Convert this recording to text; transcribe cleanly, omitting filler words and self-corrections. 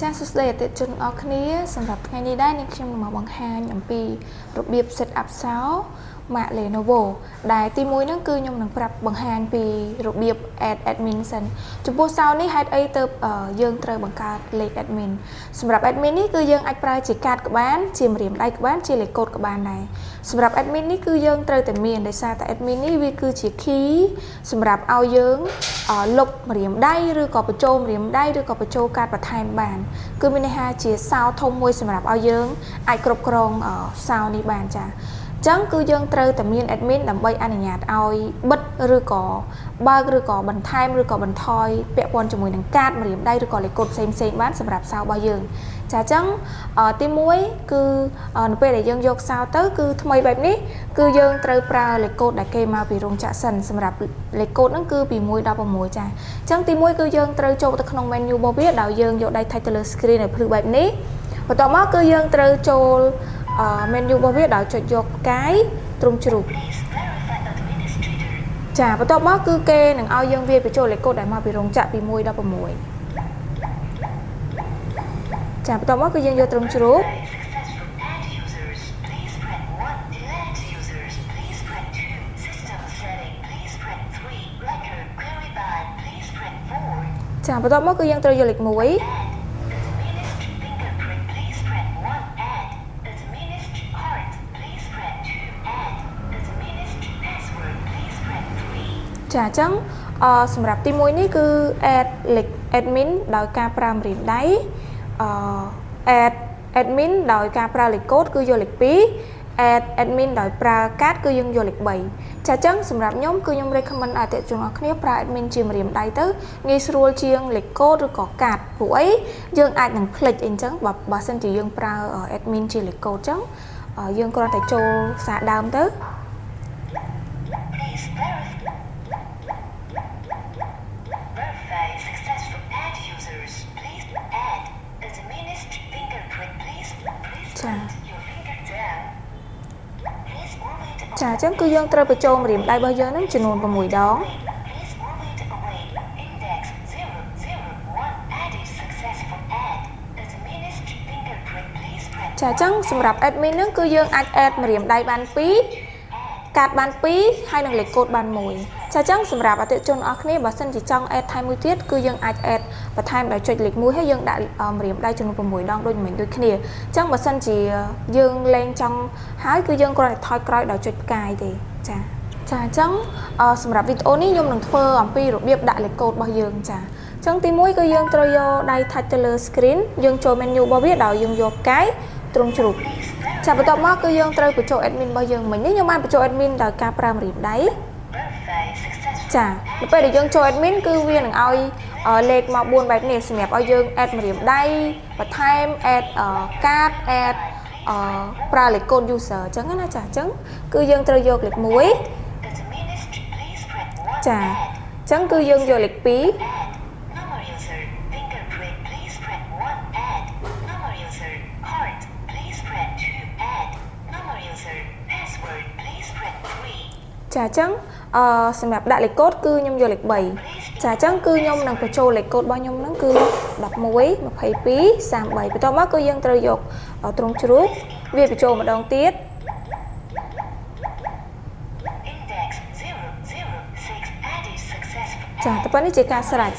ចាសសួស្តីអតិថិជនអរគ្នាសម្រាប់ថ្ងៃនេះដែរនាងខ្ញុំនឹងមកបង្ហាញអំពីរបៀប set up សោម៉ាក Lenovo ដែលទី1ហ្នឹងគឺខ្ញុំនឹងប្រាប់បង្ហាញពីរបៀប add admin សិនចំពោះសោនេះហេតុអីទៅយើងត្រូវបង្កើតលេខ admin សម្រាប់ admin នេះគឺយើងអាចប្រើជាកាតក៏បានជាម្រាមដៃក៏បានជាលេខកូដក៏បានដែរសម្រាប់ admin នេះគឺយើងត្រូវតែមានដោយសារតែ admin នេះវាគឺជា key សម្រាប់ឲ្យយើងលុបម្រាមដៃឬក៏បញ្ចូលម្រាមដៃឬក៏បញ្ចូលកាតបន្ថែមបានគឺមានន័យថាជាសោធំមួយសម្រាប់ឲ្យយើងអាចគ្រប់គ្រងសោនេះបានចាចឹងគឺយើងត្រូវតែមាន admin ដើម្បីអនុញ្ញាតឲ្យបិទឬក៏បើកឬក៏បន្ថែមឬក៏បន្ថយពាក់ព័ន្ធជាមួយនឹងកាតម្រាមដៃឬក៏លេខកូដផ្សេងៗបានសម្រាប់សោរបស់យើងចាចឹងទី1គឺនៅពេលដែលយើងយកសោទៅគឺថ្មីបែបនេះគឺយើងត្រូវប្រើលេខកូដដែលគេមកពីរោងចក្រសិនសម្រាប់លេខកូដហ្នឹងគឺពី1ដល់6ចាចឹងទី1គឺយើងត្រូវចូលទៅក្នុង menu របស់វាដោយយើងយកដៃថែទៅលើ screen ឲ្យភ្លឺបែបនេះបន្ទាប់មកគឺយើងត្រូវចូលmenu របស់វាដោយចុចយកផ្កាយទ្រង់ជ្រូកចាបន្ទាប់មកគឺគេនឹងឲ្យយើងវាបញ្ចូលលេខកូដដែលមកពីរោងចក្រពី1ដល់6ចាបន្ទាប់មកគឺយើងយកទ្រង់ជ្រូកចាបន្ទាប់មកគឺយើងត្រូវយកលេខ1ចាអញ្ចឹងសម្រាប់ទី1នេះគឺ add លេខ admin ដោយការប្រើម្រាមដៃadd admin ដោយការប្រើលេខកូដគឺយកលេខ2 add admin ដោយប្រើកាតគឺយើងយកលេខ3ចាអញ្ចឹងសម្រាប់ខ្ញុំគឺខ្ញុំ recommend ឲ្យអតិថិជនអរគ្នាប្រើ admin ជាម្រាមដៃទៅងាយស្រួលជាងលេខកូដឬក៏កាតព្រោះអីយើងអាចនឹងភ្លេចអីអញ្ចឹងបើសិនជាយើងប្រើ admin ជាលេខកូដអញ្ចឹងយើងគ្រាន់តែចូលសារដើមទៅចាអញ្ចឹងគឺយើងត្រូវបញ្ចូលម្រាមដៃរបស់យើងនឹងចំនួន6ដងចាអញ្ចឹងសម្រាប់ admin ហ្នឹងគឺយើងអាច add ម្រាមដៃបាន2កាតបាន2ហើយនឹងលេខកូដបាន1ចាអញ្ចឹងសម្រាប់អតិថិជនអរគ្នាបើសិនជាចង់ add ថែមមួយទៀតគឺយើងអាច add បន្ថែមដោយចុចលេខ1ហើយយើងដាក់ម្រាមដៃចំនួន6ដងដូចគ្នាអញ្ចឹងបើសិនជាយើងលែងចង់ហើយគឺយើងគ្រាន់តែថយក្រោយដោយចុចផ្កាយទេចាអញ្ចឹងសម្រាប់វីដេអូនេះខ្ញុំនឹងធ្វើអំពីរបៀបដាក់លេខកូដរបស់យើងចាអញ្ចឹងទី1គឺយើងត្រូវយកដៃថាច់ទៅលើ screen យើងចូល menu របស់វាដោយយើងយកផ្កាយទ្រង់ជ្រូកចាបន្ទាប់មកគឺយើងត្រូវបញ្ចូល admin របស់យើងមិញនេះខ្ញុំបានបញ្ចូល admin ដោយការប្រើម្រាមដៃចានៅពេលដែលយើងចូល admin គឺវានឹងឲ្យលេខមក4បែបនេះសម្រាប់ឲ្យយើង add ម្រាមដៃបន្ថែម add កាត add ប្រើលេខកូដ user អញ្ចឹងណាចាអញ្ចឹងគឺយើងត្រូវយកលេខ1ចាអញ្ចឹងគឺយើងយកលេខ2ចាអញ្ចឹងសម្រាប់ដាក់លេខកូដគឺខ្ញុំយកលេខ3ចាអញ្ចឹងគឺខ្ញុំនឹងបញ្ចូលលេខកូដរបស់ខ្ញុំហ្នឹងគឺ11 22 33បន្ទាប់មកគឺយើងត្រូវយកទ្រង់ជ្រូកវាបញ្ចូលម្ដងទៀតចាតែប៉ុណ្្នេះជាការស្រេច